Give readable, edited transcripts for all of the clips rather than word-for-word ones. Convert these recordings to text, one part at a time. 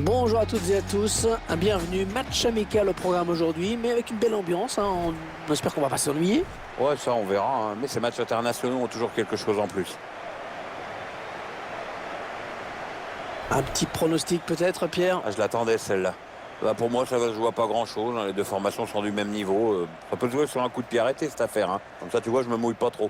Bonjour à toutes et à tous, bienvenue, match amical au programme aujourd'hui, mais avec une belle ambiance, hein. On espère qu'on va pas s'ennuyer. Ouais, ça on verra, hein. Mais ces matchs internationaux ont toujours quelque chose en plus. Un petit pronostic peut-être, Pierre? Ah, je l'attendais celle-là. Pour moi, ça va se jouer à pas grand-chose, hein. Les deux formations sont du même niveau. Ça peut se jouer sur un coup de pied arrêté cette affaire, hein. Comme ça, tu vois, je me mouille pas trop.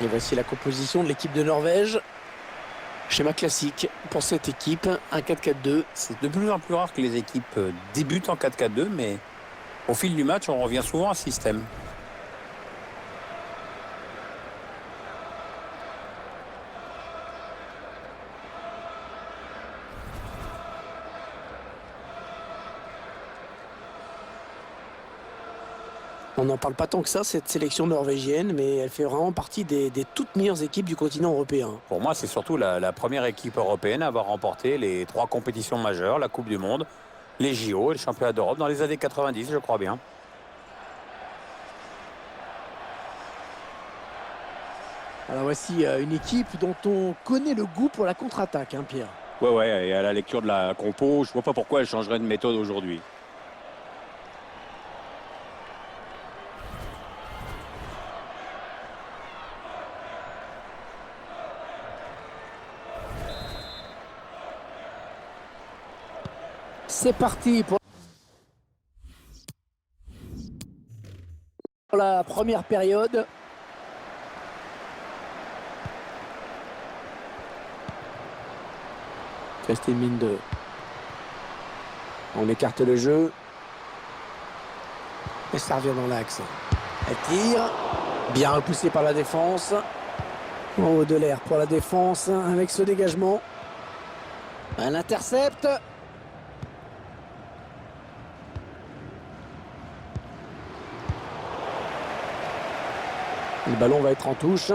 Et voici la composition de l'équipe de Norvège. Schéma classique pour cette équipe, un 4-4-2. C'est de plus en plus rare que les équipes débutent en 4-4-2, mais au fil du match, on revient souvent à ce système. On n'en parle pas tant que ça, cette sélection norvégienne, mais elle fait vraiment partie des toutes meilleures équipes du continent européen. Pour moi, c'est surtout la première équipe européenne à avoir remporté les 3 compétitions majeures, la Coupe du Monde, les JO et le Championnat d'Europe dans les années 90, je crois bien. Alors voici une équipe dont on connaît le goût pour la contre-attaque, hein, Pierre. Ouais, et à la lecture de la compo, je vois pas pourquoi elle changerait de méthode aujourd'hui. C'est parti pour la première période. Restez mine de. On écarte le jeu. Et ça revient dans l'axe. Elle tire. Bien repoussé par la défense. En haut de l'air pour la défense avec ce dégagement. Elle intercepte. Le ballon va être en touche.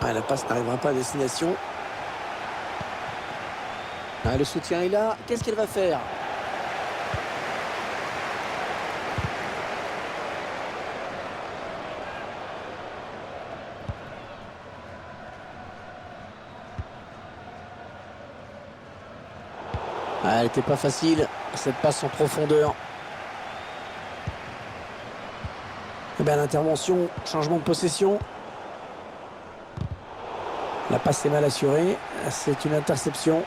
La passe n'arrivera pas à destination. Le soutien est là. Qu'est-ce qu'elle va faire? Elle n'était pas facile, cette passe en profondeur. Et bien l'intervention, changement de possession. La passe est mal assurée, c'est une interception.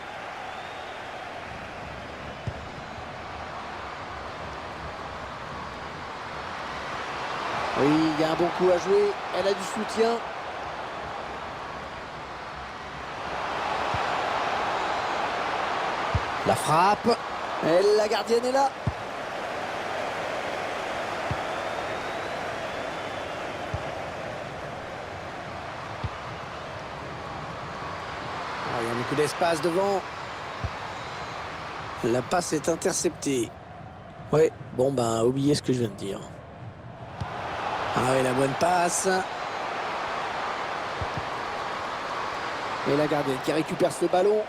Oui, il y a un bon coup à jouer, elle a du soutien. La frappe, et la gardienne est là. Il y a beaucoup d'espace devant. La passe est interceptée. Ouais, bon ben, oubliez ce que je viens de dire. Ah oui, la bonne passe. Et la gardienne qui récupère ce ballon.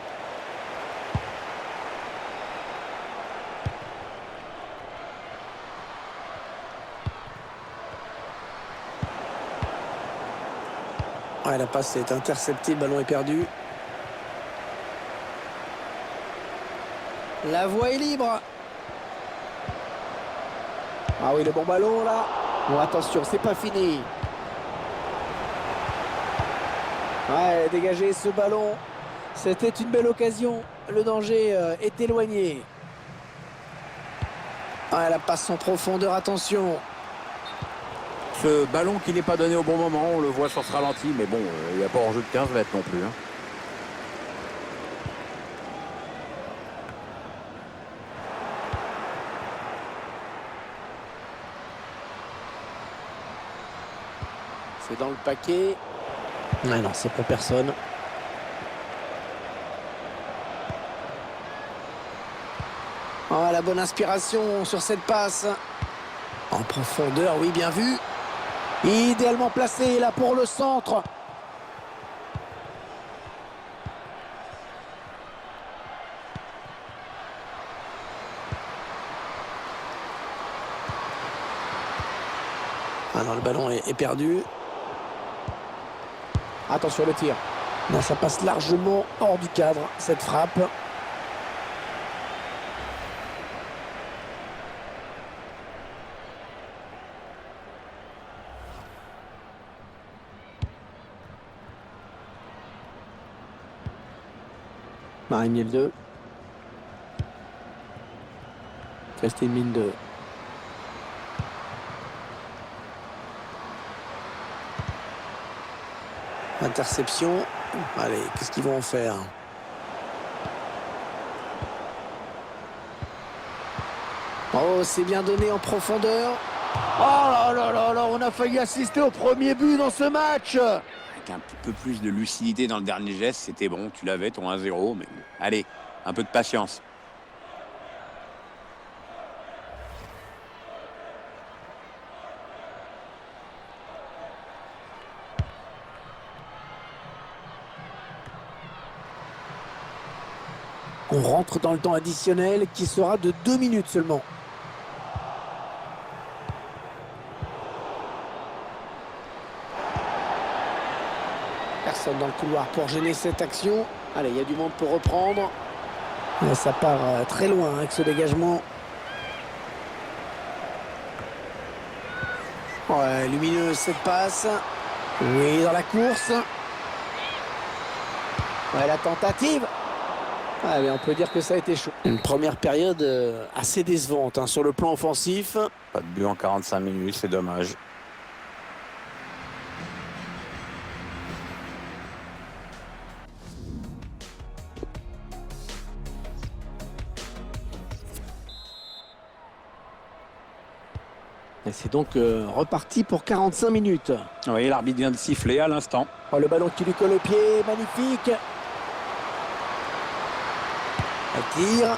Ouais, la passe est interceptée, le ballon est perdu. La voie est libre. Ah oui, le bon ballon là. Bon, attention, c'est pas fini. Ouais, dégager ce ballon. C'était une belle occasion. le danger est éloigné. Ah, la passe en profondeur, attention. Ce ballon qui n'est pas donné au bon moment, on le voit sur ce ralenti, mais bon, il n'y a pas hors-jeu de 15 mètres non plus. Hein. C'est dans le paquet. Ah non, c'est pour personne. Oh, la bonne inspiration sur cette passe. En profondeur, oui, bien vu. Idéalement placé là pour le centre. Ah non, le ballon est perdu. Attention le tir. Non, ça passe largement hors du cadre, cette frappe. Marie-Miel 2. Resté une mine 2. Interception. Allez, qu'est-ce qu'ils vont en faire? Oh, c'est bien donné en profondeur. Oh là là là là, on a failli assister au premier but dans ce match. Avec un petit peu plus de lucidité dans le dernier geste, c'était bon, tu l'avais ton 1-0, mais bon, allez, un peu de patience. On rentre dans le temps additionnel qui sera de 2 minutes seulement. Personne dans le couloir pour gêner cette action. Allez, il y a du monde pour reprendre. Et ça part très loin avec ce dégagement. Ouais, lumineuse cette passe. Oui, dans la course. Ouais, la tentative. Ah, mais on peut dire que ça a été chaud. Une première période assez décevante hein, sur le plan offensif. Pas de but en 45 minutes, c'est dommage. Et c'est donc reparti pour 45 minutes. Oui, l'arbitre vient de siffler à l'instant. Oh, le ballon qui lui colle au pied, magnifique. Un tir.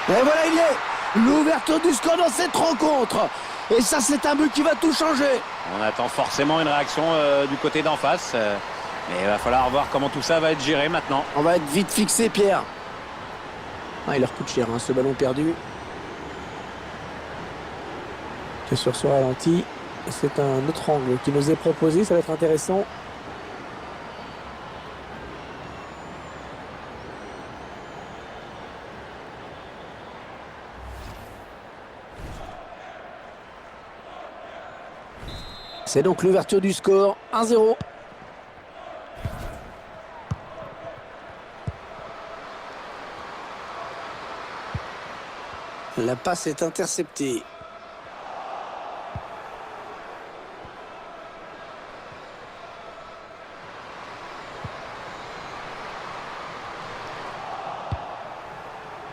Et voilà, il y est. L'ouverture du score dans cette rencontre. Et ça, c'est un but qui va tout changer. On attend forcément une réaction du côté d'en face. Mais il va falloir voir comment tout ça va être géré maintenant. On va être vite fixé, Pierre. Ah, il leur coûte cher, hein, ce ballon perdu. C'est sur ce ralenti. C'est un autre angle qui nous est proposé. Ça va être intéressant. C'est donc l'ouverture du score, 1-0. La passe est interceptée.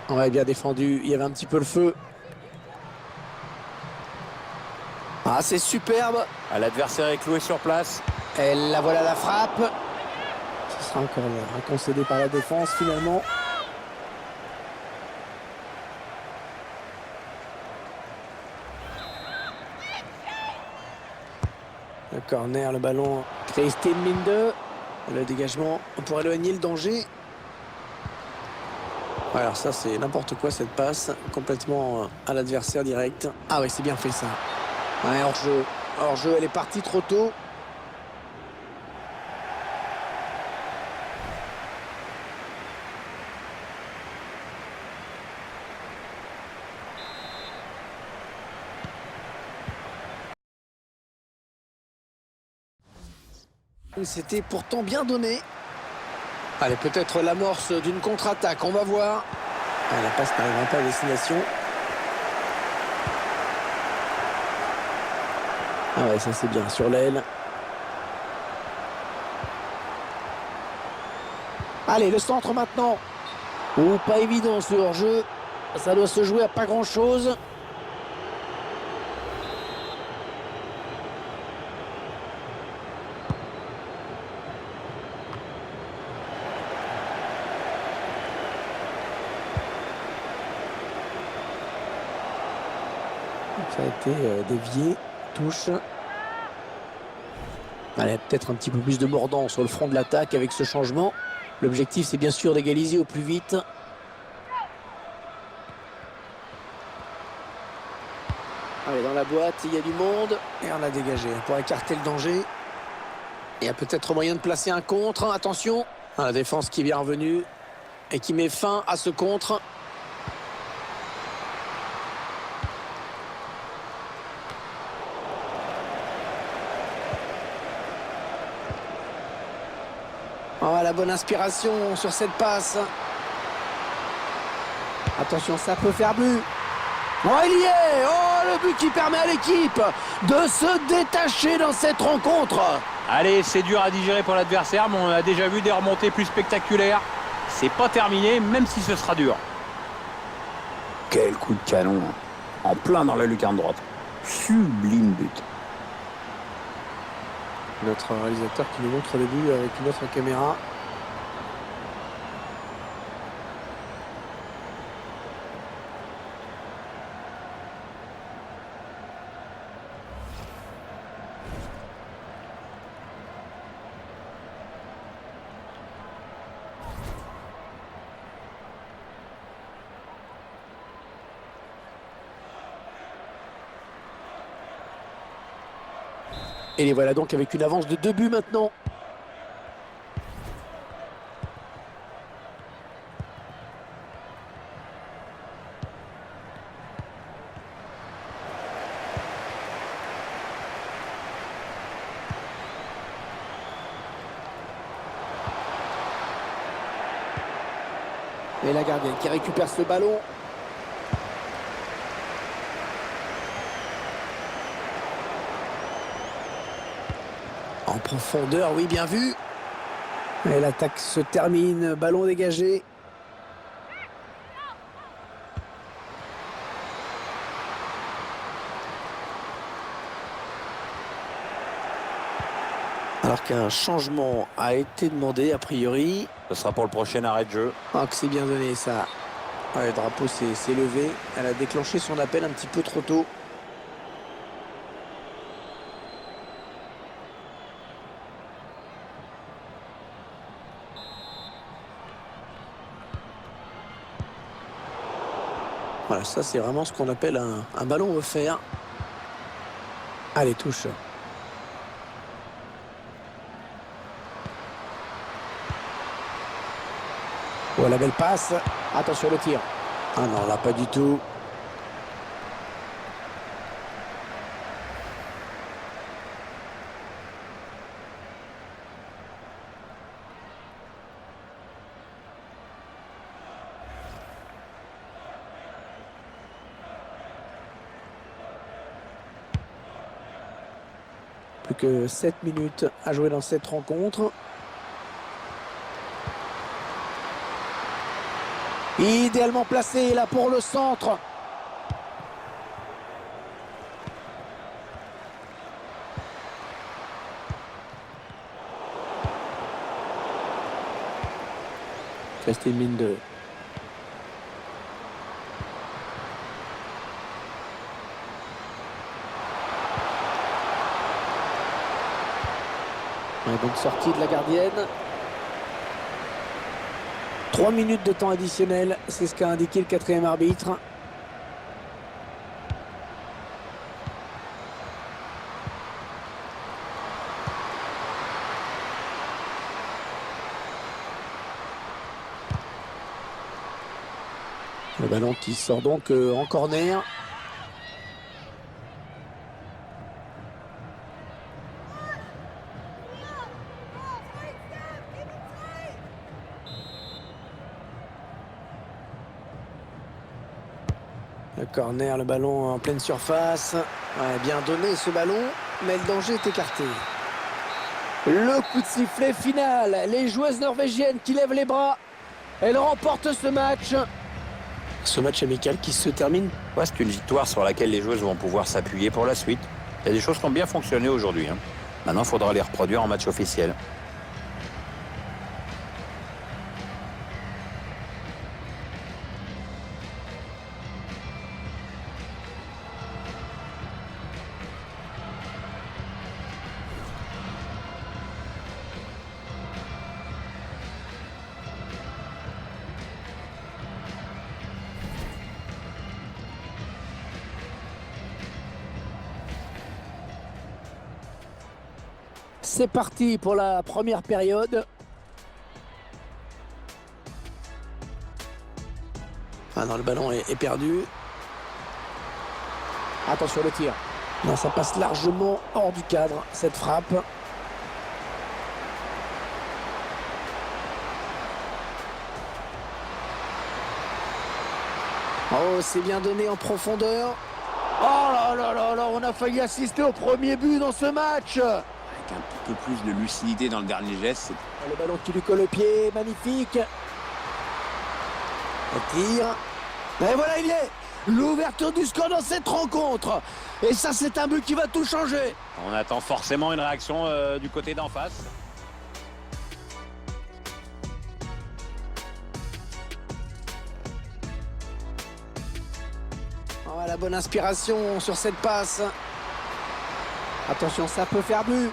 Ouais, bien défendu. Il y avait un petit peu le feu. Ah, c'est superbe. L'adversaire est cloué sur place. Et la voilà la frappe. Ce sera encore concédé par la défense finalement. Le corner, le ballon. Christine Minde. Le dégagement pour éloigner le danger. Alors ça c'est n'importe quoi cette passe. Complètement à l'adversaire direct. Ah ouais, c'est bien fait ça. Ouais, hors-jeu. Hors-jeu, elle est partie trop tôt. C'était pourtant bien donné. Allez, peut-être l'amorce d'une contre-attaque, on va voir. Ah, la passe n'arrivera pas à destination. Ah ouais, ça c'est bien, sur l'aile. Allez, le centre maintenant. Oh, pas évident ce hors-jeu. Ça doit se jouer à pas grand-chose. Ça a été dévié. Touche. Allez, peut-être un petit peu plus de mordant sur le front de l'attaque avec ce changement. L'objectif, c'est bien sûr d'égaliser au plus vite. Allez, dans la boîte, il y a du monde. Et on a dégagé pour écarter le danger. Il y a peut-être moyen de placer un contre. Attention. Ah, la défense qui est bien revenue et qui met fin à ce contre. Oh, la bonne inspiration sur cette passe. Attention, ça peut faire but. Oh, il y est. Oh, le but qui permet à l'équipe de se détacher dans cette rencontre. Allez, c'est dur à digérer pour l'adversaire, mais on a déjà vu des remontées plus spectaculaires. C'est pas terminé, même si ce sera dur. Quel coup de canon, en plein dans la lucarne droite. Sublime but. Notre réalisateur qui nous montre le but avec une autre caméra. Et les voilà donc avec une avance de 2 buts maintenant. Et la gardienne qui récupère ce ballon. En profondeur, oui, bien vu. Et l'attaque se termine, ballon dégagé. Alors qu'un changement a été demandé, a priori. Ce sera pour le prochain arrêt de jeu. Ah, que c'est bien donné, ça. Ouais, le drapeau s'est levé. Elle a déclenché son appel un petit peu trop tôt. Voilà, ça c'est vraiment ce qu'on appelle un ballon offert. Allez, touche. Oh, la belle passe. Attention le tir. Ah non, là pas du tout. Plus que 7 minutes à jouer dans cette rencontre. Idéalement placé là pour le centre. Resté une mine de... Bonne sortie de la gardienne. 3 minutes de temps additionnel, c'est ce qu'a indiqué le quatrième arbitre. Le ballon qui sort donc en corner. Le corner, le ballon en pleine surface. Ouais, bien donné ce ballon, mais le danger est écarté. Le coup de sifflet final. Les joueuses norvégiennes qui lèvent les bras. Elles remportent ce match. Ce match amical qui se termine. Ouais, c'est une victoire sur laquelle les joueuses vont pouvoir s'appuyer pour la suite. Il y a des choses qui ont bien fonctionné aujourd'hui. Maintenant, il faudra les reproduire en match officiel. C'est parti pour la première période. Ah non, le ballon est perdu. Attention le tir. Non, ça passe largement hors du cadre, cette frappe. Oh, c'est bien donné en profondeur. Oh là là là là, on a failli assister au premier but dans ce match. Avec un petit peu plus de lucidité dans le dernier geste. Le ballon qui lui colle au pied, magnifique. Le tir. Et voilà, il y est. L'ouverture du score dans cette rencontre. Et ça, c'est un but qui va tout changer. On attend forcément une réaction du côté d'en face. Oh, la bonne inspiration sur cette passe. Attention, ça peut faire but.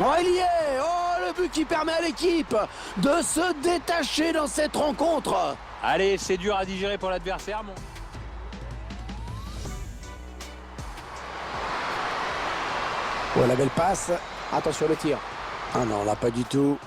Oh, il y est. Oh, le but qui permet à l'équipe de se détacher dans cette rencontre. Allez, c'est dur à digérer pour l'adversaire. Oh, la belle passe. Attention le tir. Ah non, là pas du tout.